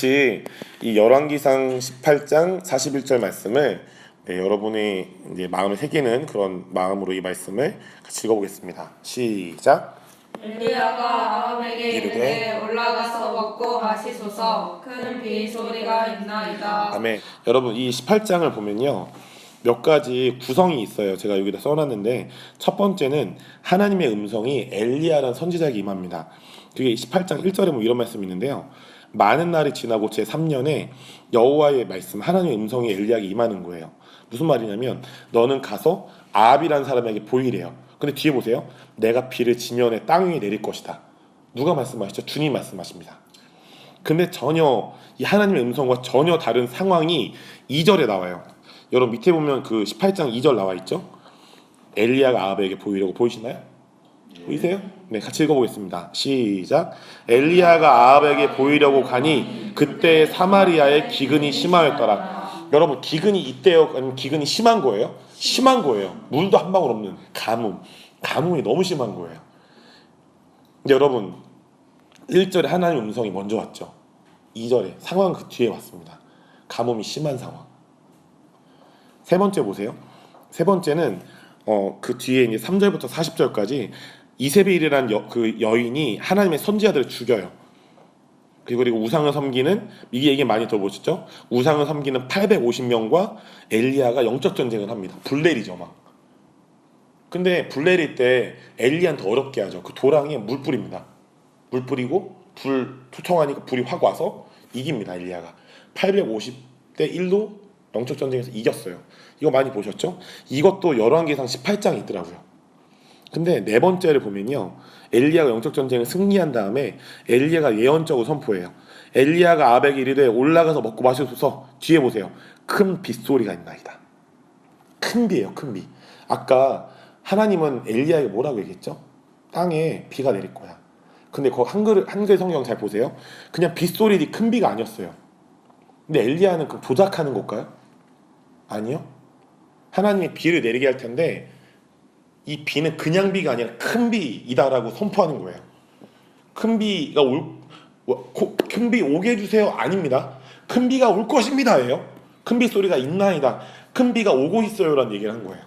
같이 이 열왕기상 18장 41절 말씀을 여러분이 이제 마음을 새기는 그런 마음으로 이 말씀을 같이 읽어보겠습니다. 시작. 엘리야가 아합에게 이르되 이르되 올라가서 먹고 마시소서. 큰 비 소리가 있나이다. 아멘. 여러분 이 18장을 보면요 몇 가지 구성이 있어요. 제가 여기다 써놨는데 첫 번째는 하나님의 음성이 엘리야라는 선지자에게 임합니다. 그게 18장 1절에 뭐 이런 말씀이 있는데요. 많은 날이 지나고 제3년에 여호와의 말씀 하나님의 음성이 엘리야에게 임하는 거예요. 무슨 말이냐면 너는 가서 아합이라는 사람에게 보이래요. 근데 뒤에 보세요. 내가 비를 지면에 땅 위에 내릴 것이다. 누가 말씀하시죠? 주님 말씀하십니다. 근데 전혀 이 하나님의 음성과 전혀 다른 상황이 2절에 나와요. 여러분 밑에 보면 그 18장 2절 나와 있죠? 엘리야가 아합에게 보이려고 보이시나요? 보이세요? 네, 같이 읽어보겠습니다. 시작. 엘리야가 아합에게 보이려고 가니 그때 사마리아에 기근이 심하였더라. 여러분 기근이 있대요? 아니면 기근이 심한 거예요? 심한 거예요. 물도 한 방울 없는 가뭄이 너무 심한 거예요. 근데 여러분 1절에 하나님의 음성이 먼저 왔죠. 2절에 상황은 그 뒤에 왔습니다. 가뭄이 심한 상황. 세 번째 보세요. 세 번째는 그 뒤에 이제 3절부터 40절까지 이세벨이라는 그 여인이 하나님의 선지자들을 죽여요. 그리고 우상을 섬기는 이 얘기 많이 들어보셨죠? 우상을 섬기는 850명과 엘리야가 영적 전쟁을 합니다. 불내리죠 막. 근데 불내릴 때 엘리야는 더 어렵게 하죠. 그 도랑에 물 뿌립니다. 물 뿌리고 불 투청하니까 불이 확 와서 이깁니다. 엘리야가 850대 1로 영적 전쟁에서 이겼어요. 이거 많이 보셨죠? 이것도 열왕기상 18장에 있더라고요. 근데 네 번째를 보면요, 엘리야가 영적 전쟁을 승리한 다음에 엘리야가 예언적으로 선포해요. 엘리야가 아합에게 이르되 올라가서 먹고 마시소서. 뒤에 보세요. 큰 빗소리가 있나이다. 큰 비예요, 큰 비. 아까 하나님은 엘리야에게 뭐라고 얘기했죠? 땅에 비가 내릴 거야. 근데 그 한글 성경 잘 보세요. 그냥 빗소리지 큰 비가 아니었어요. 근데 엘리야는 그 조작하는 걸까요? 아니요. 하나님이 비를 내리게 할 텐데 이 비는 그냥 비가 아니라 큰 비이다라고 선포하는 거예요. 큰 비 오게 해주세요 아닙니다. 큰 비가 올 것입니다예요. 큰 비 소리가 있나이다. 큰 비가 오고 있어요라는 얘기를 한 거예요.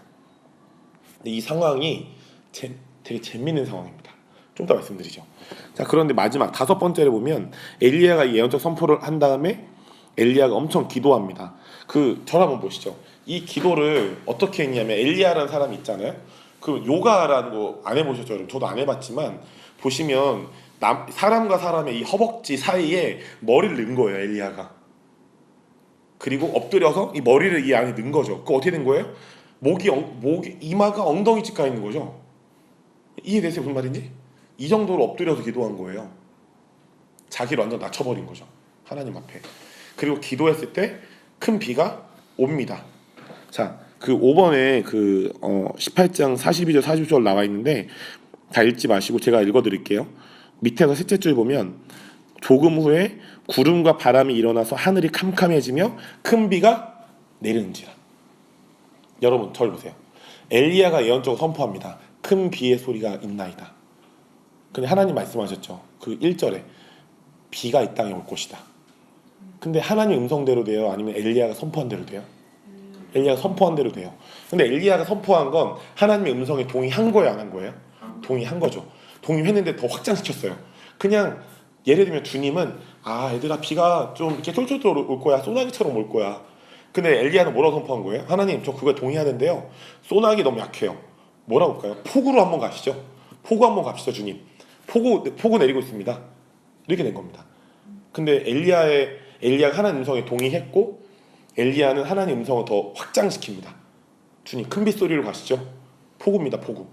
근데 이 상황이 되게 재밌는 상황입니다. 좀 더 말씀드리죠. 자, 그런데 마지막 다섯 번째를 보면 엘리야가 예언적 선포를 한 다음에 엘리야가 엄청 기도합니다. 저를 한번 보시죠. 이 기도를 어떻게 했냐면 엘리야라는 사람이 있잖아요. 그 요가라는 거 안 해보셨죠? 여러분? 저도 안 해봤지만 보시면 사람과 사람의 이 허벅지 사이에 머리를 넣은 거예요. 엘리야가. 그리고 엎드려서 이 머리를 이 안에 넣은 거죠. 그 어떻게 된 거예요? 이마가 엉덩이집 가 있는 거죠. 이해되세요? 무슨 말인지? 이 정도로 엎드려서 기도한 거예요. 자기를 완전 낮춰버린 거죠. 하나님 앞에. 그리고 기도했을 때 큰 비가 옵니다. 자, 그 5번에 18장 42절 40절 나와 있는데 다 읽지 마시고 제가 읽어드릴게요. 밑에서 셋째 줄 보면 조금 후에 구름과 바람이 일어나서 하늘이 캄캄해지며 큰 비가 내리는지라. 여러분 저를 보세요. 엘리야가 예언적으로 선포합니다. 큰 비의 소리가 있나이다. 근데 하나님 말씀하셨죠. 그 1절에 비가 이 땅에 올 것이다. 근데 하나님 음성대로 돼요? 아니면 엘리야가 선포한 대로 돼요? 엘리야가 선포한 대로 돼요. 근데 엘리야가 선포한 건 하나님의 음성에 동의한 거예요, 안 한 거예요? 동의한 거죠. 동의했는데 더 확장시켰어요. 그냥 예를 들면 주님은 얘들아 비가 좀 이렇게 쫄쫄쫄 올 거야. 소나기처럼 올 거야. 근데 엘리야는 뭐라고 선포한 거예요? 하나님 저 그거에 동의하는데요. 소나기 너무 약해요. 뭐라고 할까요? 폭우로 한번 가시죠. 폭우 한번 갑시다 주님. 폭우 내리고 있습니다. 이렇게 된 겁니다. 근데 엘리야가 하나님 음성에 동의했고 엘리야는 하나님 음성을 더 확장시킵니다. 주님 큰 빗소리로 가시죠. 폭우입니다. 폭우.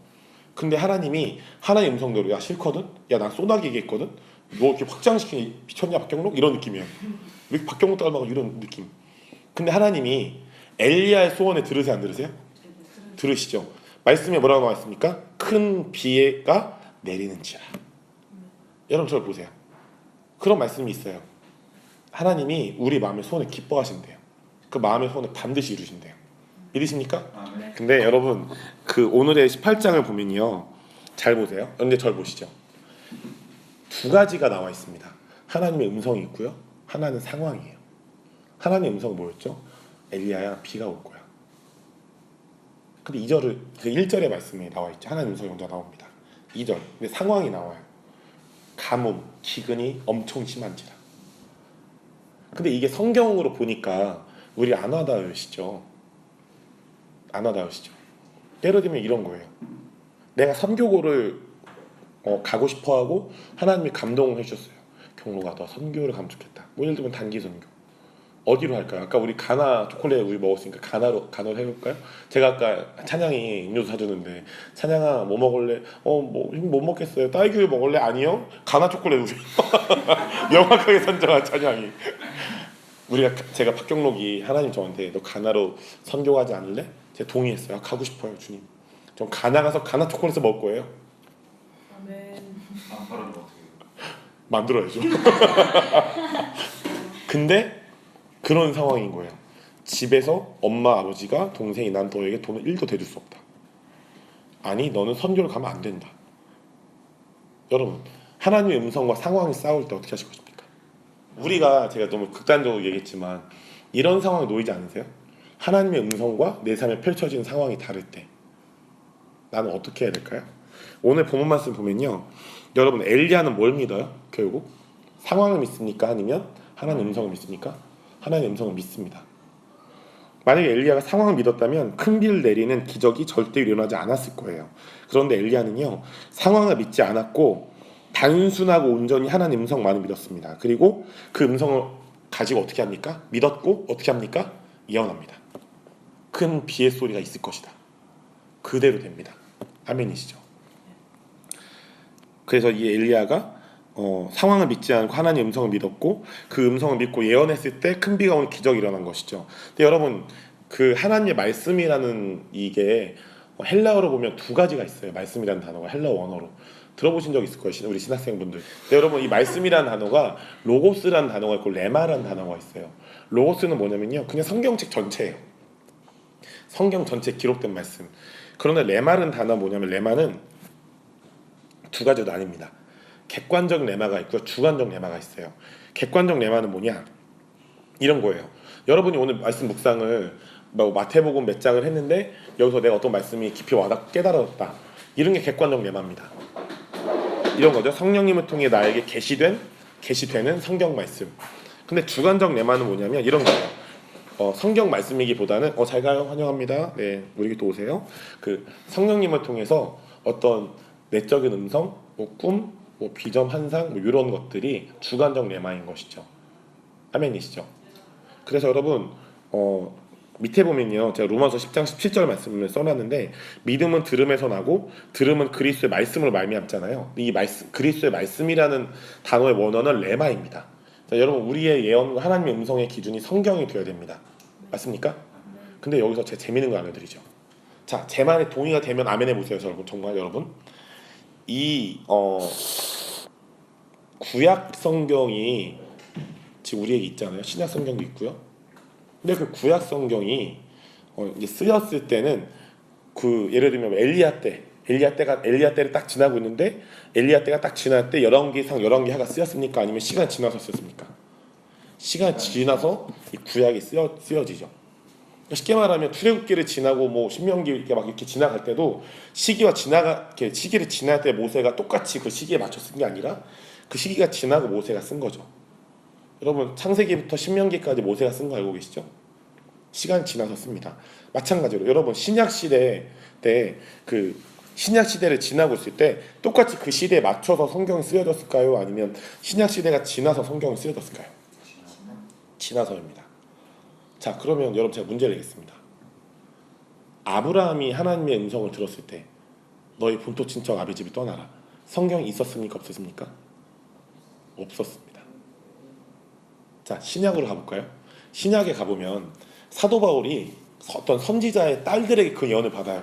근데 하나님이 하나님 음성대로 야 싫거든? 야 난 소나기 얘기했거든? 너 이렇게 확장시키니 미쳤냐 박경록? 이런 느낌이에요. 왜 박경록 닮아가 이런 느낌. 근데 하나님이 엘리야의 소원에 들으세요 안 들으세요? 들으시죠. 말씀에 뭐라고 나와 있습니까? 큰 비가 내리는지라. 여러분 저를 보세요. 그런 말씀이 있어요. 하나님이 우리 마음의 소원을 기뻐하신대요. 그 마음의 소원을 반드시 이루신대요. 믿으십니까? 네. 근데 여러분 오늘의 18장을 보면요. 잘 보세요. 근데 저를 보시죠. 두 가지가 나와 있습니다. 하나님의 음성이 있고요. 하나는 상황이에요. 하나님의 음성은 뭐였죠? 엘리야야 비가 올 거야. 근데 2절을 그 1절의 말씀에 나와 있죠. 하나님 음성이 먼저 나옵니다. 2절. 근데 상황이 나와요. 가뭄, 기근이 엄청 심한지라. 근데 이게 성경으로 보니까 우리 안 와닿으시죠? 안 와닿으시죠? 예를 들면 이런 거예요. 내가 선교고를 가고 싶어하고 하나님이 감동을 해주셨어요. 경로가 너 선교를 가면 좋겠다. 뭐 예를 들면 단기 선교. 어디로 할까요? 아까 우리 가나 초콜릿 우리 먹었으니까 가나로 해볼까요? 제가 아까 찬양이 음료수 사주는데 찬양아 뭐 먹을래? 뭐 먹겠어요? 딸기우유 먹을래? 아니요? 가나 초콜릿 우유. 명확하게 선정한 찬양이. 제가 박경록이 하나님 저한테 너 가나로 선교 가지 않을래? 제가 동의했어요. 가고 싶어요 주님. 전 가나 가서 가나 초콜릿을 먹을 거예요. 아멘. 안 팔아면 어떻게 해요? 만들어야죠. 근데 그런 상황인 거예요. 집에서 엄마 아버지가 동생이 난 너에게 돈을 1도 대줄 수 없다. 아니 너는 선교를 가면 안 된다. 여러분 하나님의 음성과 상황이 싸울 때 어떻게 하실 것입니까? 우리가 제가 너무 극단적으로 얘기했지만 이런 상황에 놓이지 않으세요? 하나님의 음성과 내 삶에 펼쳐지는 상황이 다를 때 나는 어떻게 해야 될까요? 오늘 본문 말씀 보면요. 여러분 엘리야는 뭘 믿어요? 결국 상황을 믿습니까? 아니면 하나님의 음성을 믿습니까? 하나님의 음성을 믿습니다. 만약에 엘리야가 상황을 믿었다면 큰 비를 내리는 기적이 절대 일어나지 않았을 거예요. 그런데 엘리야는요. 상황을 믿지 않았고 단순하고 온전히 하나님의 음성만을 믿었습니다. 그리고 그 음성을 가지고 어떻게 합니까? 믿었고 어떻게 합니까? 예언합니다. 큰 비의 소리가 있을 것이다. 그대로 됩니다. 아멘이시죠? 그래서 이 엘리야가 상황을 믿지 않고 하나님의 음성을 믿었고 그 음성을 믿고 예언했을 때 큰 비가 오는 기적이 일어난 것이죠. 근데 여러분 그 하나님의 말씀이라는 이게 헬라어로 보면 두 가지가 있어요. 말씀이라는 단어가 헬라어 원어로 들어보신 적 있을 거예요. 우리 신학생분들. 근데 여러분 이 말씀이라는 단어가 로고스라는 단어가 있고 레마라는 단어가 있어요. 로고스는 뭐냐면요. 그냥 성경책 전체예요. 성경 전체에 기록된 말씀. 그런데 레마라는 단어 뭐냐면 레마는 두 가지로 나뉩니다. 객관적 레마가 있고요. 주관적 레마가 있어요. 객관적 레마는 뭐냐? 이런 거예요. 여러분이 오늘 말씀 묵상을 마태복음 몇 장을 했는데 여기서 내가 어떤 말씀이 깊이 와닿고 깨달았다. 이런 게 객관적 레마입니다. 이런 거죠. 성령님을 통해 나에게 계시되는 성경 말씀. 근데 주관적 레마는 뭐냐면 이런 거예요. 성경 말씀이기보다는 잘 가요. 환영합니다. 네, 우리 또 오세요. 그 성령님을 통해서 어떤 내적인 음성, 꿈, 비전, 환상 이런 것들이 주관적 레마인 것이죠. 아멘이시죠? 그래서 여러분 밑에 보면요. 제가 로마서 10장 17절 말씀을 써놨는데 믿음은 들음에서 나고 들음은 그리스도의 말씀으로 말미암잖아요. 이 말씀, 그리스도의 말씀이라는 단어의 원어는 레마입니다. 자, 여러분 우리의 예언과 하나님의 음성의 기준이 성경이 되어야 됩니다. 맞습니까? 근데 여기서 제가 재밌는 거 알려드리죠. 자, 제 말에 동의가 되면 아멘 해보세요. 정말 여러분 이 구약 성경이 지금 우리에게 있잖아요. 신약 성경도 있고요. 근데 그 구약 성경이 이제 쓰였을 때는 그 예를 들면 엘리야 때를 딱 지나고 있는데 엘리야 때가 딱 지날 때 11개 이상 11개 하가 쓰였습니까? 아니면 시간 지나서 쓰였습니까? 시간 지나서 이 구약이 쓰여지죠. 쉽게 말하면 출애굽기를 지나고 신명기 이렇게 지나갈 때도 시기를 지날 때 모세가 똑같이 그 시기에 맞춰 쓴 게 아니라 그 시기가 지나고 모세가 쓴 거죠. 여러분 창세기부터 신명기까지 모세가 쓴 거 알고 계시죠? 시간 지나서 씁니다. 마찬가지로 여러분 신약 시대 때 그 신약 시대를 지나고 있을 때 똑같이 그 시대에 맞춰서 성경이 쓰여졌을까요? 아니면 신약 시대가 지나서 성경이 쓰여졌을까요? 지나서입니다. 자, 그러면 여러분 제가 문제를 내겠습니다. 아브라함이 하나님의 음성을 들었을 때 너희 본토 친척 아비 집을 떠나라. 성경이 있었습니까? 없었습니까? 없었습니다. 자, 신약으로 가볼까요? 신약에 가보면 사도 바울이 어떤 선지자의 딸들에게 그 예언을 받아요.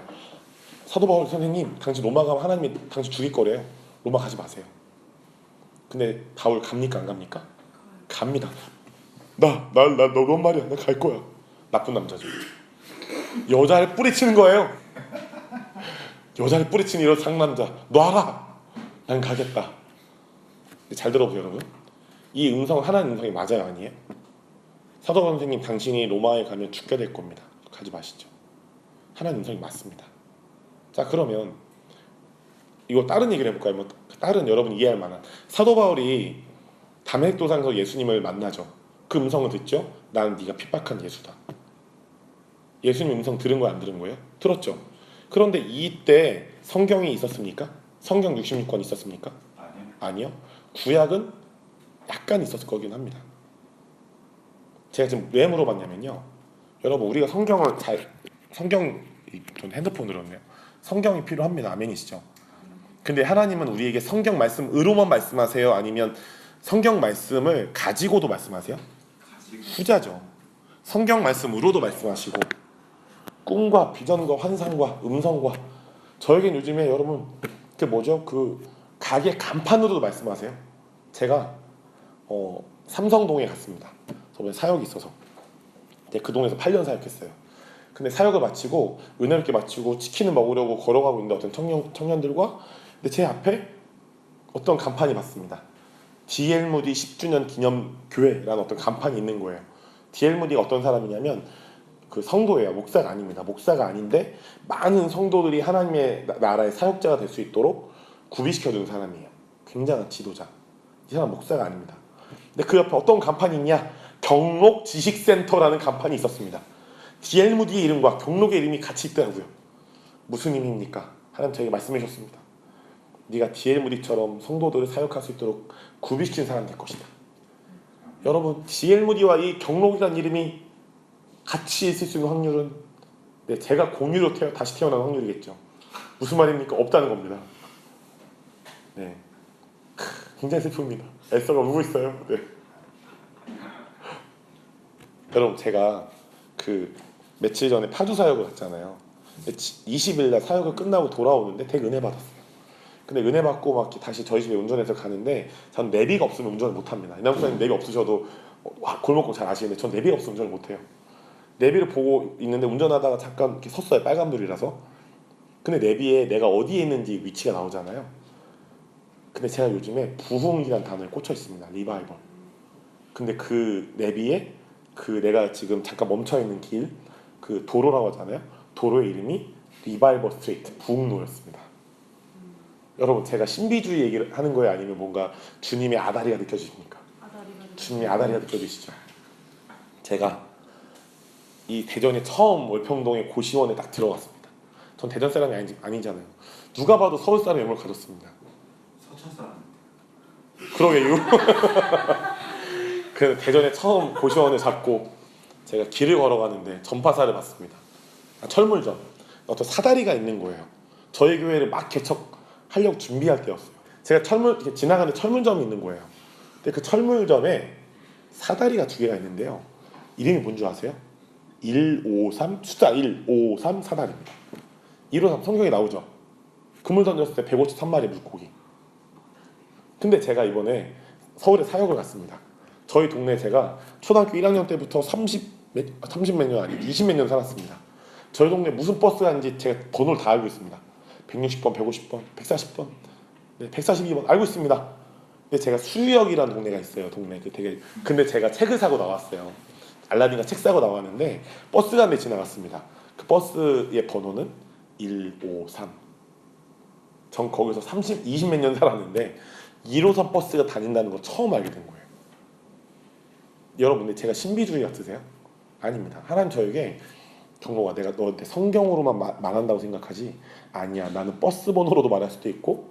사도 바울 선생님, 당신 로마 가면 하나님이 당신 죽일 거래요. 로마 가지 마세요. 근데 바울 갑니까? 안 갑니까? 갑니다. 너 말이야. 나 갈 거야. 나쁜 남자죠. 여자를 뿌리치는 거예요. 여자를 뿌리치는 이런 상남자. 놔라. 난 가겠다. 잘 들어보세요, 여러분. 이 음성 하나님 음성이 맞아요, 아니에요? 사도바울 선생님, 당신이 로마에 가면 죽게 될 겁니다. 가지 마시죠. 하나님 음성이 맞습니다. 자, 그러면 이거 다른 얘기를 해볼까요? 뭐 다른 여러분 이해할 만한 사도 바울이 담메섹도상에서 예수님을 만나죠. 그 음성을 듣죠. 나는 네가 핍박한 예수다. 예수님 음성 들은 거예요, 안 들은 거예요? 들었죠. 그런데 이때 성경이 있었습니까? 성경 66권 있었습니까? 아니요. 아니요. 구약은 약간 있었을 거긴 합니다. 제가 지금 왜 물어봤냐면요. 여러분, 우리가 성경을 전 핸드폰으로 했네요. 성경이 필요합니다. 아멘이시죠? 근데 하나님은 우리에게 성경 말씀으로만 말씀하세요? 아니면 성경 말씀을 가지고도 말씀하세요? 가지고 후자죠. 성경 말씀으로도 말씀하시고 꿈과 비전과 환상과 음성과 저에겐 요즘에 여러분 그 뭐죠? 그 가게 간판으로도 말씀하세요. 제가 삼성동에 갔습니다. 저번에 사역이 있어서 그 동네에서 8년 사역했어요. 근데 사역을 마치고 은혜롭게 마치고 치킨을 먹으려고 걸어가고 있는데 어떤 청년들과 근데 제 앞에 어떤 간판이 봤습니다. D.L. 무디 10주년 기념 교회라는 어떤 간판이 있는 거예요. D.L. 무디가 어떤 사람이냐면 그 성도예요. 목사가 아닙니다. 목사가 아닌데 많은 성도들이 하나님의 나라의 사역자가 될 수 있도록 구비시켜주는 사람이에요. 굉장한 지도자. 이 사람 목사가 아닙니다. 근데 그 옆에 어떤 간판이 있냐? 경록 지식센터라는 간판이 있었습니다. D.L. 무디의 이름과 경록의 이름이 같이 있더라고요. 무슨 의미입니까? 하나님 저에게 말씀해 주셨습니다. 네가 D.L. 무디처럼 성도들을 사역할 수 있도록 구비시킨 사람 될 것이다. 여러분, D.L. 무디와 이 경록이라는 이름이 같이 있을 수 있는 확률은 제가 공유로 다시 태어난 확률이겠죠. 무슨 말입니까? 없다는 겁니다. 네, 굉장히 슬픕니다. 엘서가 울고 있어요. 네. 여러분, 제가 그 며칠 전에 파주 사역을 갔잖아요. 20일 날 사역을 끝나고 돌아오는데 되게 은혜 받았어요. 근데 은혜 받고 막 다시 저희 집에 운전해서 가는데 전 내비가 없으면 운전을 못합니다. 이남수님 내비 없으셔도 골목골 잘 아시는데 전 내비가 없으면 운전을 못해요. 내비를 보고 있는데 운전하다가 잠깐 이렇게 섰어요. 빨간불이라서. 근데 내비에 내가 어디에 있는지 위치가 나오잖아요. 근데 제가 요즘에 부흥이라는 단어에 꽂혀 있습니다. 리바이벌. 근데 그 내비에 그 내가 지금 잠깐 멈춰 있는 길, 그 도로라고 하잖아요. 도로의 이름이 리바이벌 스트리트, 부흥로였습니다. 여러분, 제가 신비주의 얘기를 하는 거예요? 아니면 뭔가 주님의 아다리가 느껴지십니까? 주님의 아다리가 느껴지시죠? 제가 이 대전에 처음 월평동의 고시원에 딱 들어갔습니다. 전 대전 사람이 아니잖아요. 누가 봐도 서울 사람의 영을 가졌습니다. 서천 사람. 그러게요. 그 대전에 처음 고시원을 잡고 제가 길을 걸어가는데 전파사를 봤습니다. 철물점. 어떤 사다리가 있는 거예요. 저희 교회를 막 개척하려고 준비할 때였어요. 제가 지나가는 철물점이 있는 거예요. 근데 그 철물점에 사다리가 2개가 있는데요. 이름이 뭔지 아세요? 153 숫자 153 사다리입니다. 153 성경에 나오죠. 그물 던졌을 때 153마리 물고기. 근데 제가 이번에 서울에 사역을 갔습니다. 저희 동네에 제가 초등학교 1학년 때부터 30몇 년 아니 20몇 년 살았습니다. 저희 동네 무슨 버스 가는지 제가 번호를 다 알고 있습니다. 160번, 150번, 140번, 142번 알고 있습니다. 근데 제가 수유역이라는 동네가 있어요. 동네 근데 제가 책을 사고 나왔어요. 알라딘가 책 사고 나왔는데 버스가 한 대 지나갔습니다. 그 버스의 번호는 153. 전 거기서 20몇 년 살았는데 1호선 버스가 다닌다는 거 처음 알게 된 거예요. 여러분, 제가 신비주의 같으세요? 아닙니다. 하나님 저에게 경로가 내가 너한테 성경으로만 말한다고 생각하지? 아니야. 나는 버스 번호로도 말할 수도 있고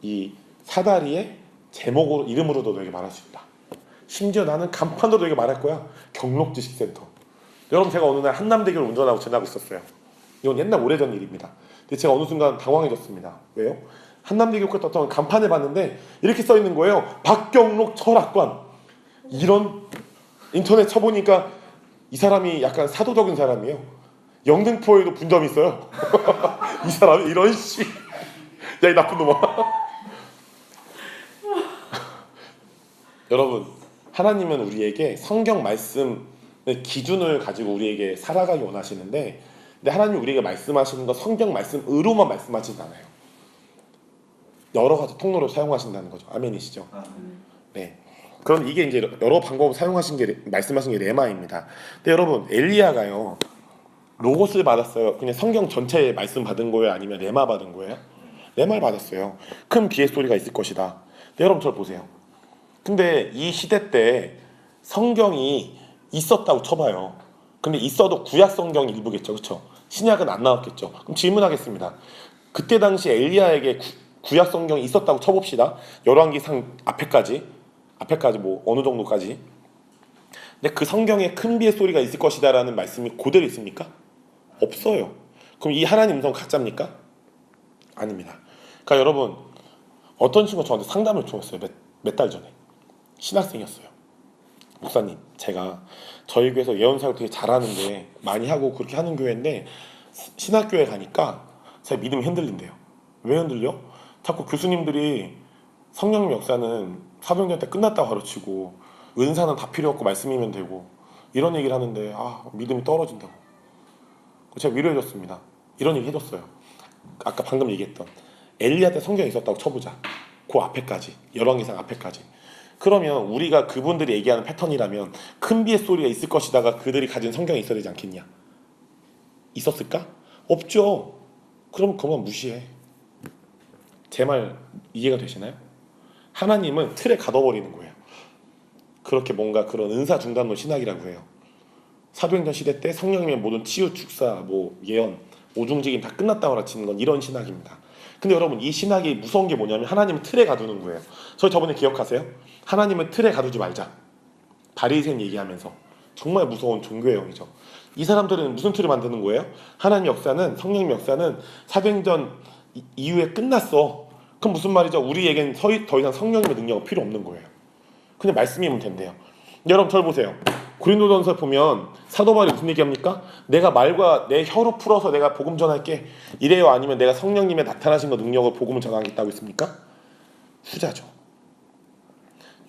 이 사다리의 제목으로 이름으로도 너에게 말할 수 있다. 심지어 나는 간판으로 너에게 말할 거야. 경록지식센터. 여러분, 제가 어느 날 한남대교를 운전하고 지나고 있었어요. 이건 옛날 오래전 일입니다. 근데 제가 어느 순간 당황해졌습니다. 왜요? 한남대교 끝에 어떤 간판을 봤는데 이렇게 써 있는 거예요. 박경록 철학관. 이런 인터넷 쳐보니까 이 사람이 약간 사도적인 사람이에요. 영등포에도 분점이 있어요. 이 사람이 이런 씨. 야, 이 나쁜 놈아. 여러분, 하나님은 우리에게 성경 말씀의 기준을 가지고 우리에게 살아가기 원하시는데, 근데 하나님이 우리에게 말씀하시는 건 성경 말씀으로만 말씀하시지 않아요. 여러 가지 통로로 사용하신다는 거죠. 아멘이시죠? 아, 네. 그럼 이게 이제 여러 방법을 사용하신 게 말씀하신 게 레마입니다. 근데 여러분 엘리야가요 로고스를 받았어요. 그냥 성경 전체에 말씀 받은 거예요? 아니면 레마 받은 거예요? 레마를 받았어요. 큰 비의 소리가 있을 것이다. 근데 여러분 저를 보세요. 근데 이 시대 때 성경이 있었다고 쳐봐요. 근데 있어도 구약 성경 일부겠죠, 그렇죠? 신약은 안 나왔겠죠. 그럼 질문하겠습니다. 그때 당시 엘리야에게 구약 성경이 있었다고 쳐봅시다. 열왕기상 앞에까지 뭐 어느 정도까지. 근데 그 성경에 큰 비의 소리가 있을 것이다라는 말씀이 그대로 있습니까? 없어요. 그럼 이 하나님 음성 가짜입니까? 아닙니다. 그러니까 여러분 어떤 친구가 저한테 상담을 줘왔어요. 몇 달 전에. 신학생이었어요. 목사님, 제가 저희 교회에서 예언사역 되게 잘하는데 많이 하고 그렇게 하는 교회인데 신학교에 가니까 제 믿음이 흔들린대요. 왜 흔들려? 자꾸 교수님들이 성령 역사는 사도행전 때 끝났다고 가르치고 은사는 다 필요 없고 말씀이면 되고 이런 얘기를 하는데 믿음이 떨어진다고. 제가 위로해줬습니다. 이런 얘기 해줬어요. 아까 방금 얘기했던 엘리야 때 성경이 있었다고 쳐보자. 그 앞에까지 열왕기상 앞에까지. 그러면 우리가 그분들이 얘기하는 패턴이라면 큰 비의 소리가 있을 것이다가 그들이 가진 성경이 있어야 되지 않겠냐? 있었을까? 없죠. 그럼 그만 무시해. 제 말 이해가 되시나요? 하나님은 틀에 가둬버리는 거예요. 그렇게 뭔가 그런 은사 중단론 신학이라고 해요. 사도행전 시대 때 성령님의 모든 치유, 축사, 뭐 예언, 오중직임 다 끝났다고 가르치는 건 이런 신학입니다. 근데 여러분 이 신학이 무서운 게 뭐냐면 하나님은 틀에 가두는 거예요. 저번에 기억하세요? 하나님은 틀에 가두지 말자. 바리새인 얘기하면서 정말 무서운 종교형이죠. 이 사람들은 무슨 틀을 만드는 거예요? 하나님 역사는 성령 역사는 사도행전 이후에 끝났어. 그럼 무슨 말이죠? 우리에겐 더 이상 성령님의 능력은 필요 없는 거예요. 그냥 말씀이면 된대요. 여러분 저를 보세요. 고린도전서 보면 사도 바울이 무슨 얘기합니까? 내가 말과 내 혀로 풀어서 내가 복음 전할게. 이래요? 아니면 내가 성령님의 나타나신 거 능력을 복음을 전하겠다고 했습니까? 후자죠.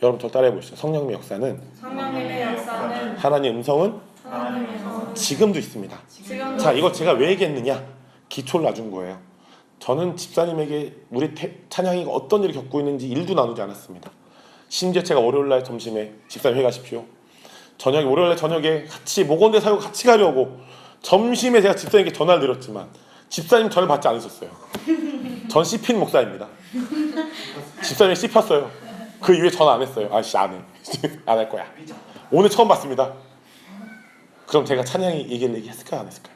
여러분 저 따라해 보시죠. 성령님의 역사는 하나님의 음성은 지금도 있습니다. 자, 이거 제가 왜 얘기했느냐? 기초를 놔준 거예요. 저는 집사님에게 우리 찬양이가 어떤 일을 겪고 있는지 일도 나누지 않았습니다. 심지어 제가 월요일날 점심에 집사님 회 가십시오. 월요일날 저녁에 같이 목원대 사역 같이 가려고 점심에 제가 집사님께 전화를 드렸지만 집사님 저를 받지 않으셨어요. 전 씹힌 목사입니다. 집사님이 씹혔어요. 그 이후에 전화 안 했어요. 안 해. 안 할 거야. 오늘 처음 봤습니다. 그럼 제가 찬양이 얘기했을까요? 안 했을까요?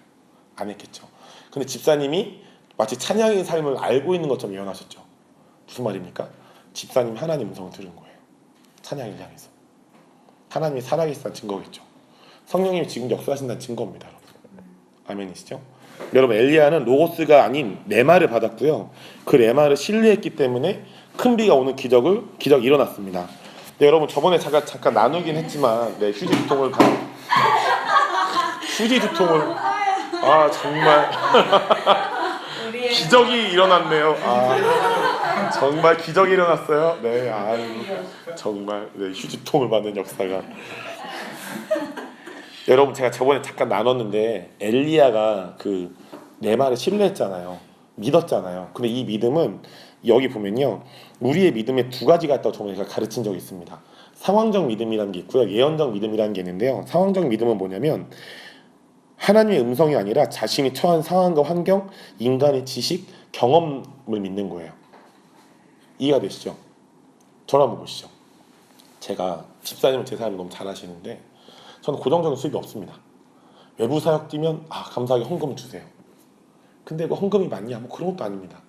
안 했겠죠. 근데 집사님이 마치 찬양의 삶을 알고 있는 것처럼 예언하셨죠. 무슨 말입니까? 집사님 하나님 음성을 들은 거예요. 찬양을 향해서. 하나님이 살아계시다는 증거겠죠. 성령님이 지금 역사하신다는 증거입니다. 여러분. 아멘이시죠? 여러분 엘리야는 로고스가 아닌 레마를 받았고요. 그 레마를 신뢰했기 때문에 큰 비가 오는 기적이 일어났습니다. 네, 여러분 저번에 잠깐 나누긴 했지만 휴지 두 통을 정말 기적이 일어났네요. 정말 기적이 일어났어요. 네, 정말 휴지통을 받는 역사가. 여러분 제가 저번에 잠깐 나눴는데 엘리야가 그 레마를 신뢰했잖아요. 믿었잖아요. 근데 이 믿음은 여기 보면요, 우리의 믿음에 두 가지가 있다고 저번에 제가 가르친 적이 있습니다. 상황적 믿음이라는 게 있고요, 예언적 믿음이라는 게 있는데요. 상황적 믿음은 뭐냐면 하나님의 음성이 아니라 자신이 처한 상황과 환경, 인간의 지식, 경험을 믿는 거예요. 이해가 되시죠? 저를 한번 보시죠. 제가 집사님은 제 사람을 너무 잘 아시는데 저는 고정적인 수입이 없습니다. 외부 사역 뛰면 감사하게 헌금을 주세요. 근데 뭐 헌금이 많냐? 뭐 그런 것도 아닙니다.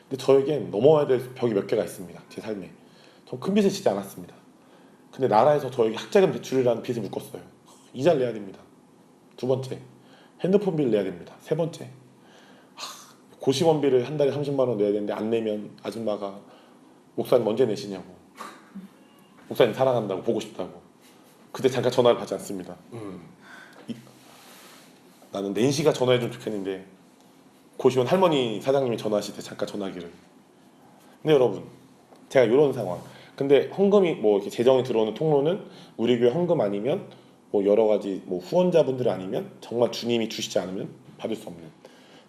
근데 저에겐 넘어야 될 벽이 몇 개가 있습니다. 제 삶에. 전 큰 빚을 지지 않았습니다. 근데 나라에서 저에게 학자금 대출이라는 빚을 묶었어요. 이자를 내야 됩니다. 두 번째, 핸드폰 비를 내야 됩니다. 세 번째, 고시원비를 한 달에 30만 원 내야 되는데 안 내면 아줌마가 목사님 언제 내시냐고, 목사님 사랑한다고, 보고 싶다고. 그때 잠깐 전화를 받지 않습니다. 나는 낸시가 전화해주면 좋겠는데 고시원 할머니 사장님이 전화하실 때 잠깐 전화기를. 근데 여러분 제가 이런 상황. 근데 헌금이 뭐 이렇게 재정이 들어오는 통로는 우리 교회 헌금 아니면 뭐 여러 가지 뭐 후원자분들 아니면 정말 주님이 주시지 않으면 받을 수 없는.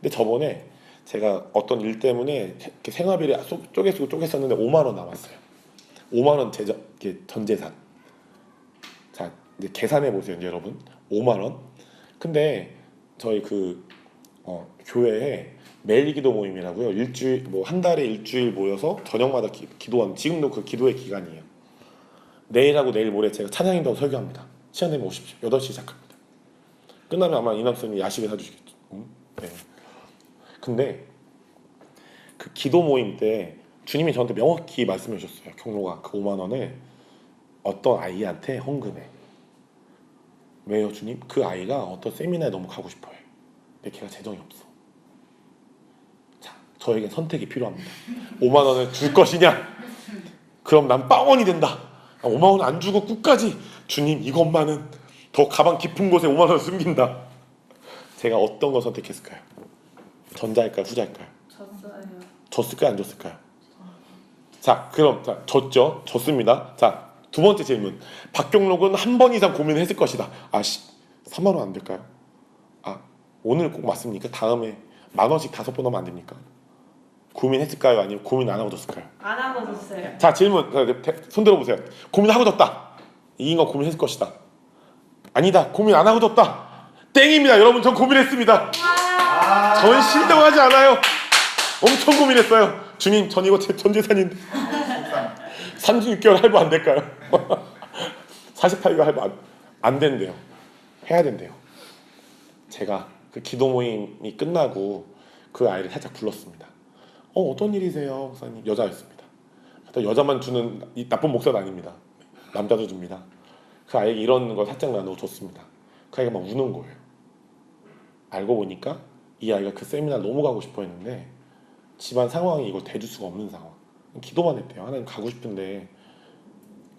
근데 저번에 제가 어떤 일 때문에 생활비를 쪼개 쓰고 쪼개 썼는데 5만 원 남았어요. 5만 원 전 재산. 이제 계산해 보세요, 이제 여러분. 5만 원. 근데 저희 교회에 매일 기도 모임이라고요. 일주일 뭐 한 달에 일주일 모여서 저녁마다 기도하는, 지금도 그 기도의 기간이에요. 내일하고 내일 모레 제가 찬양인다고 설교합니다. 시간 되면 오십시오. 8시 시작합니다. 끝나면 아마 이남선이 야식을 사주시겠죠. 네. 근데 그 기도 모임 때 주님이 저한테 명확히 말씀해 주셨어요. 경로가 그 5만 원을 어떤 아이한테 헌금해. 왜요, 주님? 그 아이가 어떤 세미나에 너무 가고 싶어요. 근데 걔가 재정이 없어. 자, 저에게 선택이 필요합니다. 5만 원을 줄 것이냐? 그럼 난 빵원이 된다. 5만 원 안 주고 끝까지 주님 이것만은 더 가방 깊은 곳에 5만 원을 숨긴다. 제가 어떤 거 선택했을까요? 전자일까요? 후자일까요? 졌어요. 졌을까요? 안 졌을까요? 자, 그럼 졌죠? 졌습니다. 자, 두 번째 질문. 박경록은 한 번 이상 고민했을 것이다. 3만 원 안 될까요? 오늘 꼭 맞습니까? 다음에 10,000원씩 5번 하면 안 됩니까? 고민했을까요? 아니면 고민 안 하고 졌을까요? 안 하고 졌어요. 자, 질문. 손 들어보세요. 고민하고 졌다. 이긴 거 고민했을 것이다. 아니다. 고민 안 하고 졌다. 땡입니다. 여러분, 전 고민했습니다. 전 싫다고 하지 않아요. 엄청 고민했어요. 주님, 전 이거 전 재산인데 36개월 할부 안 될까요? 48개월 할부 안 된대요. 해야 된대요. 제가 그 기도 모임이 끝나고 그 아이를 살짝 불렀습니다. 어떤 일이세요, 목사님? 여자였습니다. 여자만 주는 이 나쁜 목사는 아닙니다. 남자도 줍니다. 그 아이에게 이런 걸 살짝 나누고 줬습니다. 그 아이가 막 우는 거예요. 알고 보니까 이 아이가 그 세미나 너무 가고 싶어 했는데 집안 상황이 이걸 대줄 수가 없는 상황. 기도만 했대요. 하나님 가고 싶은데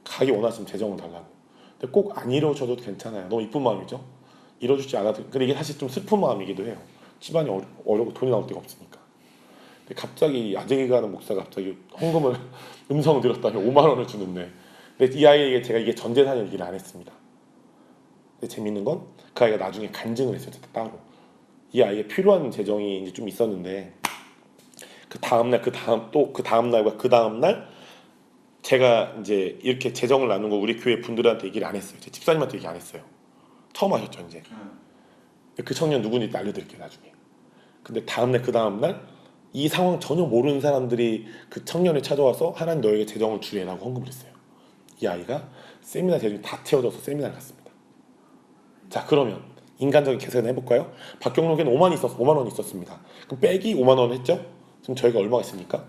가기 원하시면 재정을 달라고. 근데 꼭 안 이루어져도 괜찮아요. 너무 이쁜 마음이죠. 이루어주지 않아도. 근데 이게 사실 좀 슬픈 마음이기도 해요. 집안이 어렵고 돈이 나올 데가 없으니까. 근데 갑자기 아재기 가는 목사가 갑자기 헌금을 음성을 들었다며 5만 원을 주는데, 근데 이 아이에게 제가 이게 전 재산 얘기를 안 했습니다. 근데 재밌는 건 그 아이가 나중에 간증을 했어요. 따로. 이 아이에 필요한 재정이 이제 좀 있었는데 그 다음날 그 다음날 제가 이제 이렇게 재정을 나눈 거 우리 교회 분들한테 얘기를 안 했어요. 제 집사님한테 얘기 안 했어요. 처음 하셨죠 이제. 그 청년 누구인지 알려드릴게요 나중에. 근데 그 다음날 이 상황 전혀 모르는 사람들이 그 청년을 찾아와서 하나님 너에게 재정을 주래라고 헌금을 했어요. 이 아이가 세미나 재정이 다 채워져서 세미나를 갔습니다. 자, 그러면 인간적인 계산을 해볼까요? 박경록에는 5만 원 있었습니다. 그럼 빼기 5만 원 했죠? 그럼 저희가 얼마가 있습니까?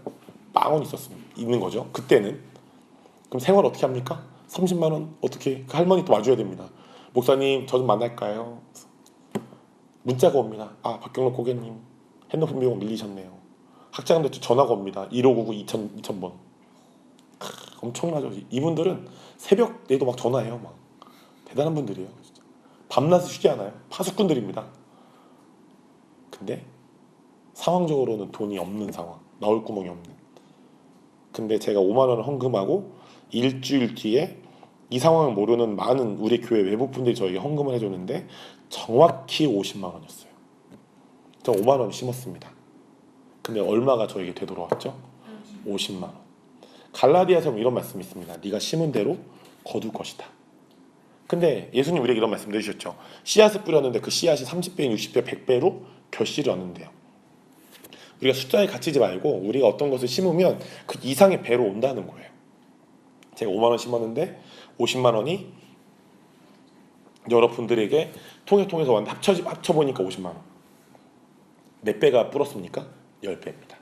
빵원 있는 거죠. 그때는. 그럼 생활 어떻게 합니까? 30만 원 어떻게? 그 할머니 또 와줘야 됩니다. 목사님 저 좀 만날까요? 문자가 옵니다. 박경록 고객님 핸드폰 비용 밀리셨네요. 학자금대 전화가 옵니다. 1599 2000번. 엄청나죠. 이분들은 새벽에도 막 전화해요. 막 대단한 분들이에요. 진짜. 밤낮을 쉬지 않아요. 파수꾼들입니다. 근데 상황적으로는 돈이 없는 상황. 나올 구멍이 없는. 근데 제가 5만 원을 헌금하고 일주일 뒤에 이 상황을 모르는 많은 우리 교회 외부 분들이 저에게 헌금을 해줬는데 정확히 50만 원이었어요. 저 5만 원 심었습니다. 근데 얼마가 저에게 되돌아왔죠? 50만 원. 갈라디아서 이런 말씀이 있습니다. 네가 심은 대로 거둘 것이다. 근데 예수님 우리에게 이런 말씀 해주셨죠. 씨앗을 뿌렸는데 그 씨앗이 30배, 60배, 100배로 결실을 얻는데요. 우리가 숫자에 갇히지 말고 우리가 어떤 것을 심으면 그 이상의 배로 온다는 거예요. 제가 5만 원 심었는데 50만 원이 여러분들에게 통해서 왔는데 합쳐보니까 50만 원. 몇 배가 불었습니까? 10배입니다.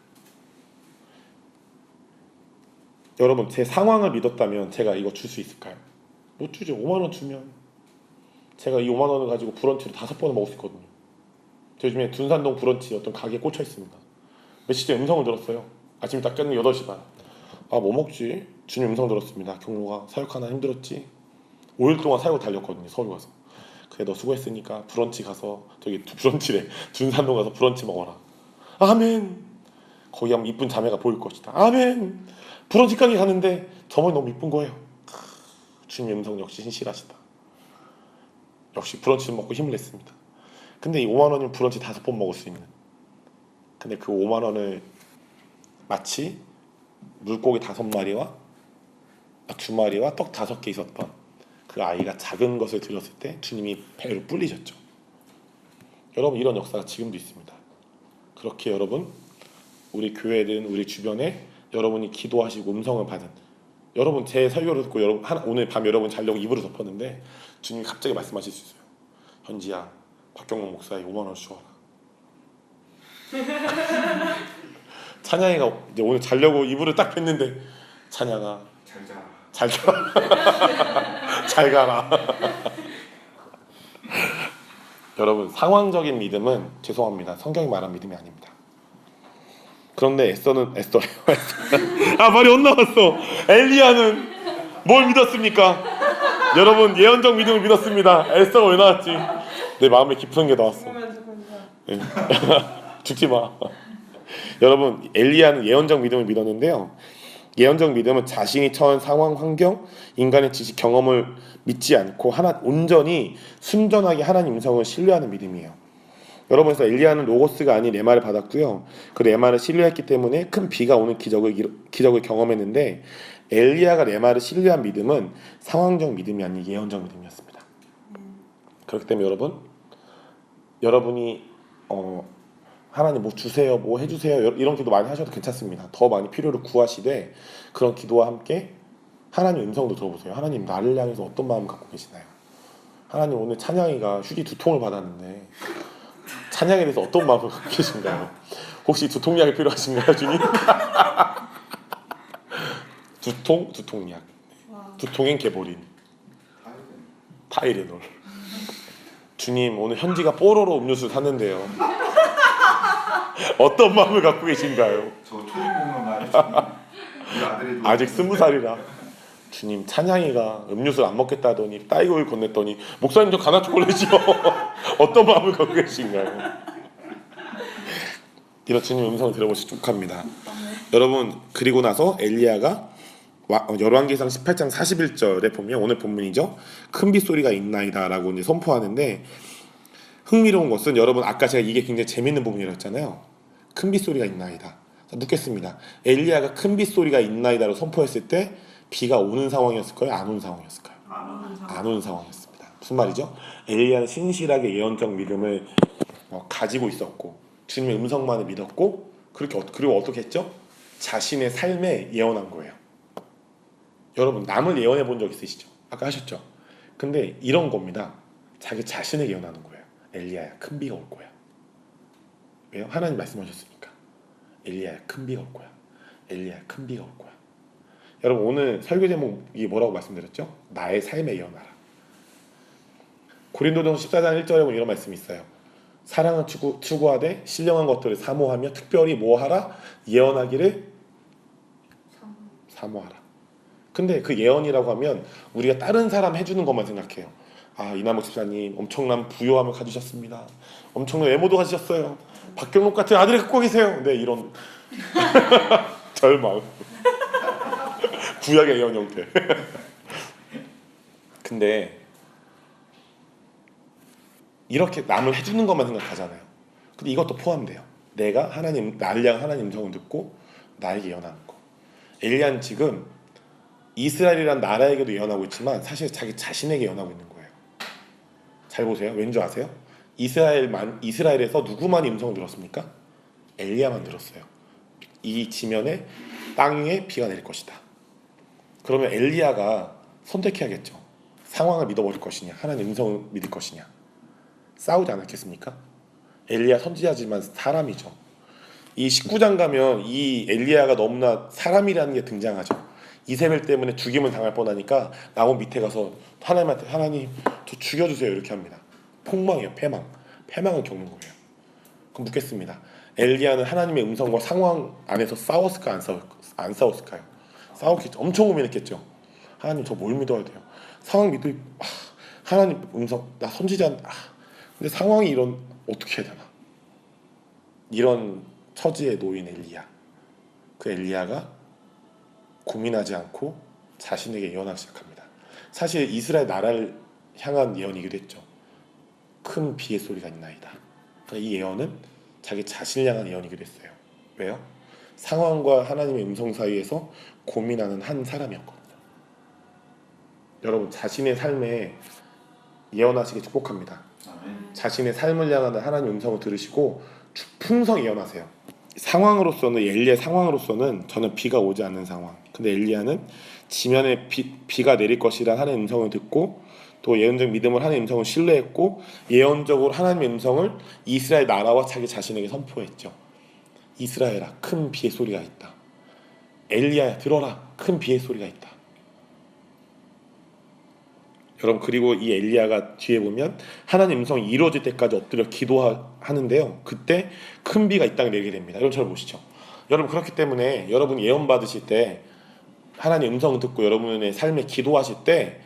여러분 제 상황을 믿었다면 제가 이거 줄 수 있을까요? 못 주죠. 5만 원 주면 제가 이 5만 원을 가지고 브런치를 5번을 먹을 수 있거든요. 저 요즘에 둔산동 브런치 어떤 가게에 꽂혀 있습니다. 며칠 전에 음성을 들었어요. 아침에 딱 깼는데 8시 반. 뭐 먹지? 주님 음성 들었습니다. 경로가 사역하나 힘들었지? 5일 동안 사역을 달렸거든요. 서울 가서. 그래 너 수고했으니까 브런치 가서 브런치래. 둔산동 가서 브런치 먹어라. 아멘. 거기 가면 이쁜 자매가 보일 것이다. 아멘. 브런치 가게 가는데 저번에 너무 이쁜 거예요. 주님 음성 역시 신실하시다. 역시 브런치를 먹고 힘을 냈습니다. 근데 이 5만 원이면 브런치 5번 먹을 수 있는. 근데 그 5만 원을 마치 물고기 5마리와 2마리와 떡 5개 있었던 그 그 아이가 작은 것을 들었을 때 주님이 배로 불리셨죠. 여러분 이런 역사가 지금도 있습니다. 그렇게 여러분 우리 교회든 우리 주변에 여러분이 기도하시고 음성을 받은 여러분 제 설교를 듣고 여러분 오늘 밤 여러분 자려고 이불을 덮었는데 주님이 갑자기 말씀하실 수 있어요. 현지야 박경록 목사에 5만 원 주어라. 찬양이가 이제 오늘 자려고 이불을 딱 폈는데 찬양아 잘 자라. 잘 가라. 잘 가라. 여러분 상황적인 믿음은 죄송합니다. 성경이 말한 믿음이 아닙니다. 그런데 에스더예요. 아 말이 못 나왔어. 엘리야는 뭘 믿었습니까? 여러분 예언적 믿음을 믿었습니다. 에스더가 왜 나왔지? 내 마음에 깊은 게 나왔어. 네. 죽지 마. 여러분 엘리야는 예언적 믿음을 믿었는데요. 예언적 믿음은 자신이 처한 상황, 환경, 인간의 지식, 경험을 믿지 않고 온전히 순전하게 하나님 음성을 신뢰하는 믿음이에요. 여러분 그래서 엘리야는 로고스가 아닌 레마를 받았고요. 그 레마를 신뢰했기 때문에 큰 비가 오는 기적을 경험했는데 엘리야가 레마를 신뢰한 믿음은 상황적 믿음이 아닌 예언적 믿음이었습니다. 그렇기 때문에 여러분이 하나님 뭐 주세요, 뭐 해주세요 이런 기도 많이 하셔도 괜찮습니다. 더 많이 필요를 구하시되 그런 기도와 함께 하나님 음성도 들어보세요. 하나님 나를 향해서 어떤 마음을 갖고 계시나요? 하나님 오늘 찬양이가 휴지 2통을 받았는데 찬양에 대해서 어떤 마음을 갖고 계신가요? 혹시 두통약이 필요하신가요, 주님? 두통약. 두통엔 개보린. 타이레놀. 주님 오늘 현지가 뽀로로 음료수 샀는데요. 어떤 마음을 갖고 계신가요? 저 초딩공원 말이죠. 우리 아들이 아직 20살이라. 주님 찬양이가 음료수를 안 먹겠다더니 따이고를 건넸더니 목사님 저 가나 초콜릿이요. 어떤 마음을 갖고 계신가요? 이런 주님 음성을 들어보시 축복합니다. 여러분 그리고 나서 엘리야가 열왕기상 18장 41절에 보면 오늘 본문이죠. 큰 빗소리가 있나이다 라고 이제 선포하는데 흥미로운 것은 여러분 아까 제가 이게 굉장히 재밌는 부분이라고 했잖아요. 큰 빗소리가 있나이다. 자, 묻겠습니다. 엘리야가 큰 빗소리가 있나이다로 선포했을 때 비가 오는 상황이었을까요? 안 온 상황이었을까요? 안 온 상황이었습니다. 무슨 말이죠? 엘리야는 신실하게 예언적 믿음을 가지고 있었고 주님의 음성만을 믿었고 그리고 어떻게 했죠? 자신의 삶에 예언한 거예요. 여러분 남을 예언해 본 적 있으시죠? 아까 하셨죠? 근데 이런 겁니다. 자기 자신을 예언하는 거예요. 엘리야야 큰 비가 올 거야. 왜요? 하나님 말씀하셨으니까. 엘리야야 큰 비가 올 거야. 엘리야야 큰 비가 올 거야. 여러분 오늘 설교 제목이 뭐라고 말씀드렸죠? 나의 삶에 예언하라. 고린도전서 14장 1절에 보면 이런 말씀이 있어요. 사랑을 추구하되 신령한 것들을 사모하며 특별히 뭐하라? 예언하기를 사모하라. 근데 그 예언이라고 하면 우리가 다른 사람 해주는 것만 생각해요. 아 이남욱 집사님 엄청난 부요함을 가지셨습니다. 엄청난 외모도 가지셨어요. 박경록 같은 아들을 갖고 계세요. 네 이런 절망 구약의 예언 형태. 근데 이렇게 남을 해주는 것만 생각하잖아요. 근데 이것도 포함돼요. 내가 나를 향한 하나님 음성을 듣고 나에게 예언하는 거. 엘리야는 지금 이스라엘이란 나라에게도 예언하고 있지만 사실 자기 자신에게 예언하고 있는 거예요. 잘 보세요. 왠지 아세요? 이스라엘에서 누구만이 음성을 들었습니까? 엘리야만 들었어요. 이 지면에 땅 위에 비가 내릴 것이다. 그러면 엘리야가 선택해야겠죠. 상황을 믿어버릴 것이냐 하나님 음성을 믿을 것이냐. 싸우지 않았겠습니까? 엘리야 선지자지만 사람이죠. 이 19장 가면 이 엘리야가 너무나 사람이라는 게 등장하죠. 이세벨 때문에 죽임을 당할 뻔하니까 나무 밑에 가서 하나님한테 하나님 저 죽여주세요 이렇게 합니다. 폭망이에요. 패망을 겪는 거예요. 그럼 묻겠습니다. 엘리야는 하나님의 음성과 상황 안에서 싸웠을까 안 싸웠을까요? 싸웠겠죠. 엄청 고민했겠죠. 하나님 저 뭘 믿어야 돼요? 상황 하나님 음성 나 선지자 근데 상황이 어떻게 해야 되나? 이런 처지에 놓인 엘리야. 그 엘리야가 고민하지 않고 자신에게 예언하기 시작합니다. 사실 이스라엘 나라를 향한 예언이기도 했죠. 큰 비의 소리가 있나이다. 그러니까 이 예언은 자기 자신을 향한 예언이기도 했어요. 왜요? 상황과 하나님의 음성 사이에서 고민하는 한 사람이었거든요. 여러분 자신의 삶에 예언하시기 축복합니다. 아멘. 자신의 삶을 향한 하나님의 음성을 들으시고 풍성히 예언하세요. 상황으로서는 엘리야의 상황으로서는 저는 비가 오지 않는 상황. 근데 엘리야는 지면에 비가 내릴 것이라는 하나님의 음성을 듣고 또 예언적 믿음을 하나님의 음성을 신뢰했고 예언적으로 하나님의 음성을 이스라엘 나라와 자기 자신에게 선포했죠. 이스라엘아 큰 비의 소리가 있다. 엘리야야 들어라 큰 비의 소리가 있다. 여러분 그리고 이 엘리야가 뒤에 보면 하나님 음성이 이루어질 때까지 엎드려 기도하는데요. 그때 큰 비가 이 땅에 내리게 됩니다. 여러분 저를 보시죠. 여러분 그렇기 때문에 여러분 예언 받으실 때 하나님 음성 듣고 여러분의 삶에 기도하실 때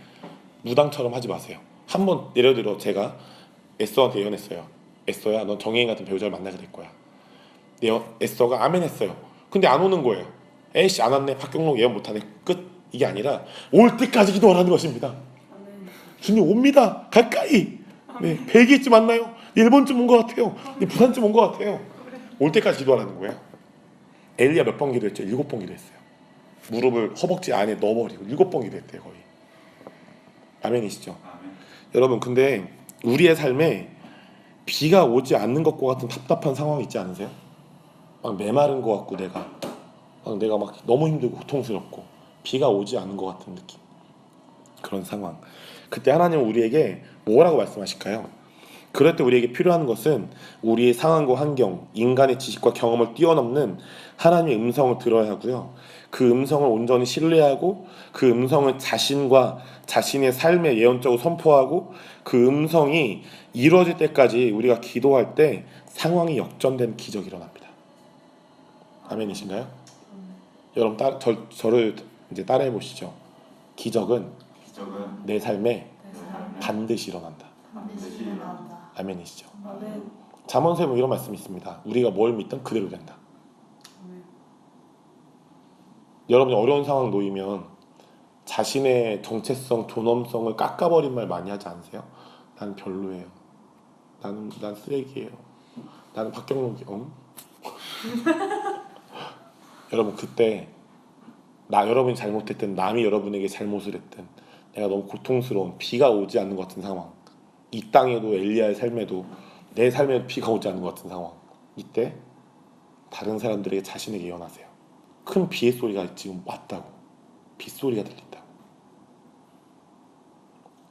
무당처럼 하지 마세요. 한번 예를 들어 제가 에스더한테 예언했어요. 에스더야 넌 정혜인 같은 배우자를 만나게 될 거야. 에스더가 아멘 했어요. 근데 안 오는 거예요. 에이씨 안 왔네. 박경록 예언 못하네. 끝. 이게 아니라 올 때까지 기도하라는 것입니다. 주님 옵니다. 가까이. 네, 100일쯤 만나요. 일본쯤 온 것 같아요. 부산쯤 온 것 같아요. 올 때까지 기도하라는 거예요. 엘리야 몇 번 기도했죠? 7번 기도했어요. 무릎을 허벅지 안에 넣어버리고 7번 기도했대요. 거의. 아멘이시죠? 아멘. 여러분 근데 우리의 삶에 비가 오지 않는 것과 같은 답답한 상황이 있지 않으세요? 막 메마른 것 같고 내가 막 너무 힘들고 고통스럽고 비가 오지 않는 것 같은 느낌. 그런 상황. 그때 하나님은 우리에게 뭐라고 말씀하실까요? 그럴 때 우리에게 필요한 것은 우리의 상황과 환경, 인간의 지식과 경험을 뛰어넘는 하나님의 음성을 들어야 하고요. 그 음성을 온전히 신뢰하고 그 음성을 자신과 자신의 삶에 예언적으로 선포하고 그 음성이 이루어질 때까지 우리가 기도할 때 상황이 역전된 기적이 일어납니다. 아멘이신가요? 여러분 저를 이제 따라해 보시죠. 기적은 기적은 내 삶에 내 삶에 반드시 일어난다. 반드시 일어난다. 아멘이시죠? 아멘. 잠언서에 보면 이런 말씀이 있습니다. 우리가 뭘 믿든 그대로 된다. 여러분이 어려운 상황 놓이면 자신의 정체성, 존엄성을 깎아버린 말 많이 하지 않으세요? 난 별로예요. 난 쓰레기예요. 나는 박경록이 여러분 그때 여러분이 잘못했든 남이 여러분에게 잘못을 했든 내가 너무 고통스러운 비가 오지 않는 것 같은 상황, 이 땅에도 엘리야의 삶에도 내 삶에도 비가 오지 않는 것 같은 상황, 이때 다른 사람들에게 자신에게 예언하세요. 큰 비의 소리가 지금 왔다고. 빗소리가 들린다고.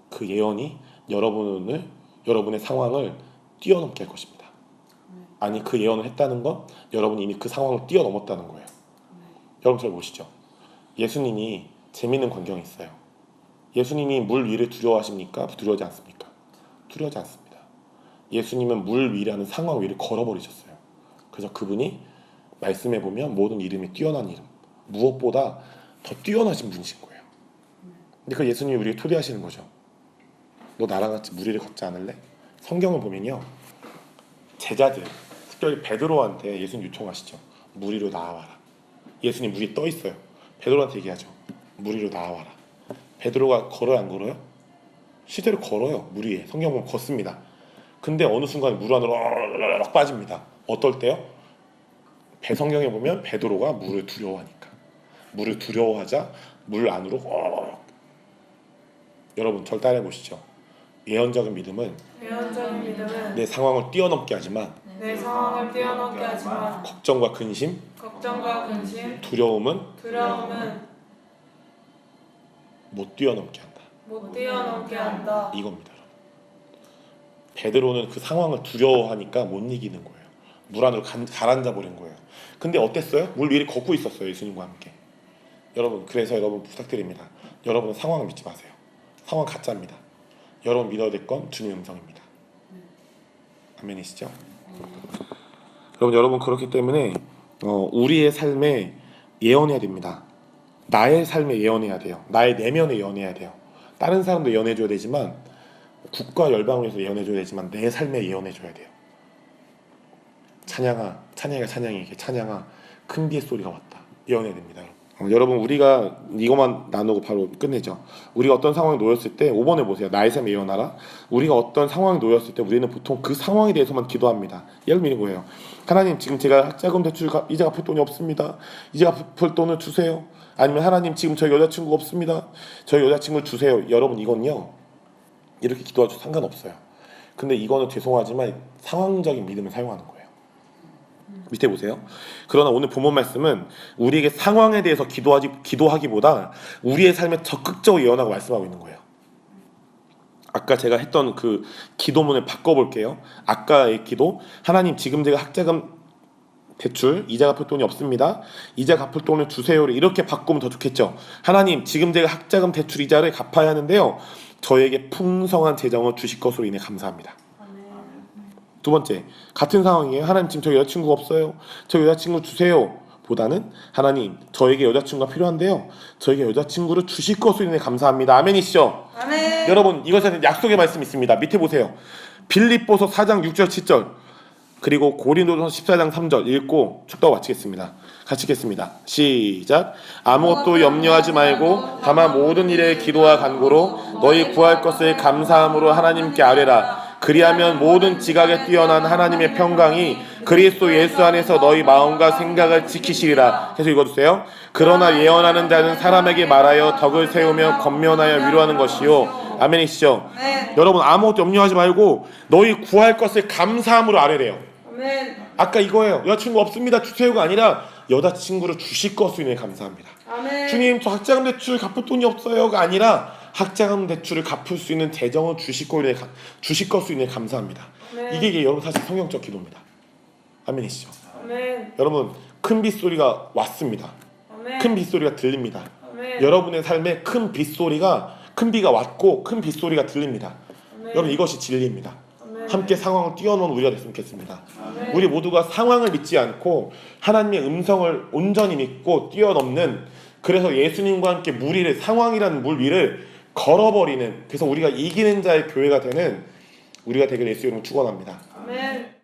그 예언이 여러분의 상황을 뛰어넘게 할 것입니다. 아니 그 예언을 했다는 건 여러분이 이미 그 상황을 뛰어넘었다는 거예요. 여러분 잘 보시죠. 예수님이 재밌는 광경이 있어요. 예수님이 물 위를 두려워하십니까? 두려워하지 않습니까? 두려워하지 않습니다. 예수님은 물 위라는 상황 위를 걸어버리셨어요. 그래서 그분이 말씀해 보면 모든 이름이 뛰어난 이름, 무엇보다 더 뛰어나신 분이신 거예요. 근데 그 예수님이 우리에게 초대하시는 거죠. 너 나랑 같이 물 위를 걷지 않을래? 성경을 보면요, 제자들, 특별히 베드로한테 예수님 요청하시죠. 물 위로 나와라. 예수님 물 위에 떠 있어요. 베드로한테 얘기하죠. 물 위로 나와라. 베드로가 걸어요, 안 걸어요? 실제로 걸어요. 물 위에. 성경 보면 걷습니다. 근데 어느 순간 물 안으로 막 빠집니다. 어떨 때요? 배성경에 보면 베드로가 물을 두려워하니까. 물을 두려워하자 물 안으로 여러분 절 따라해 보시죠. 예언적인 믿음은 예언적인 믿음은 내 상황을 뛰어넘게 하지만 내 상황을 뛰어넘게 하지만 걱정과 근심, 걱정과 근심, 두려움은 두려움은 못 뛰어넘게 한다. 못 뛰어넘게 한다. 이겁니다. 베드로는 그 상황을 두려워하니까 못 이기는 거예요. 물 안으로 가라앉아 버린 거예요. 근데 어땠어요? 물 위를 걷고 있었어요. 예수님과 함께. 여러분 그래서 여러분 부탁드립니다. 여러분은 상황을 믿지 마세요. 상황 가짜입니다. 여러분 믿어야 될 건 주님의 음성입니다. 아멘이시죠? 여러분 그렇기 때문에 우리의 삶에 예언해야 됩니다. 나의 삶에 예언해야 돼요. 나의 내면에 예언해야 돼요. 다른 사람도 예언해줘야 되지만 국가 열방을 위해서 예언해줘야 되지만 내 삶에 예언해줘야 돼요. 찬양아 큰 비의 소리가 왔다. 예언해야 됩니다. 여러분 우리가 이것만 나누고 바로 끝내죠. 우리가 어떤 상황에 놓였을 때 5번에 보세요. 나의 삶에 예언하라. 우리가 어떤 상황에 놓였을 때 우리는 보통 그 상황에 대해서만 기도합니다. 예를 들면 이거예요. 하나님 지금 제가 학자금 대출 이자 갚을 돈이 없습니다. 이자 갚을 돈을 주세요. 아니면 하나님 지금 저희 여자친구 없습니다. 저희 여자친구 주세요. 여러분 이건요 이렇게 기도해도 상관없어요. 근데 이거는 죄송하지만 상황적인 믿음을 사용하는 거예요. 밑에 보세요. 그러나 오늘 본문 말씀은 우리에게 상황에 대해서 기도하기보다 우리의 삶에 적극적으로 예언하고 말씀하고 있는 거예요. 아까 제가 했던 그 기도문을 바꿔볼게요. 아까의 기도, 하나님 지금 제가 학자금 대출 이자 갚을 돈이 없습니다. 이자 갚을 돈을 주세요. 이렇게 바꾸면 더 좋겠죠. 하나님 지금 제가 학자금 대출 이자를 갚아야 하는데요, 저에게 풍성한 재정을 주실 것으로 인해 감사합니다. 두 번째, 같은 상황이에요. 하나님 지금 저 여자친구가 없어요. 저 여자친구 주세요. 보다는 하나님 저에게 여자친구가 필요한데요, 저에게 여자친구를 주실 것으로 인해 감사합니다. 아멘이시죠? 아멘. 여러분 이것은 약속의 말씀이 있습니다. 밑에 보세요. 빌립보서 4장 6절 7절 그리고 고린도전서 14장 3절 읽고 축도하고 마치겠습니다. 같이 읽겠습니다. 시작. 아무것도 염려하지 말고 다만 모든 일에 기도와 간구로 너희 구할 것을 감사함으로 하나님께 아뢰라. 그리하면 모든 지각에 뛰어난 하나님의 평강이 그리스도 예수 안에서 너희 마음과 생각을 지키시리라. 계속 읽어주세요. 그러나 예언하는 자는 사람에게 말하여 덕을 세우며 권면하여 위로하는 것이요. 아멘이시죠? 네. 여러분 아무것도 염려하지 말고 너희 구할 것을 감사함으로 아뢰래요. 아멘. 아까 이거예요. 여자친구 없습니다 주세요가 아니라 여자친구를 주실 것으로 인해 감사합니다. 아멘. 주님 저 학자금 대출 갚을 돈이 없어요가 아니라 학자금 대출을 갚을 수 있는 재정을 주실 것으로 인해 감사합니다. 아멘. 이게 여러분 사실 성경적 기도입니다. 아멘이시죠? 아멘. 여러분 큰 빗소리가 왔습니다. 아멘. 큰 빗소리가 들립니다. 아멘. 여러분의 삶에 큰 비가 왔고 큰 빗소리가 들립니다. 아멘. 여러분 이것이 진리입니다. 아멘. 함께 상황을 뛰어넘은 우리가 됐으면 좋겠습니다. 아멘. 우리 모두가 상황을 믿지 않고 하나님의 음성을 온전히 믿고 뛰어넘는, 그래서 예수님과 함께 상황이라는 물 위를 걸어버리는, 그래서 우리가 이기는 자의 교회가 되는 우리가 되길 예수 이름으로 축원합니다. 아멘.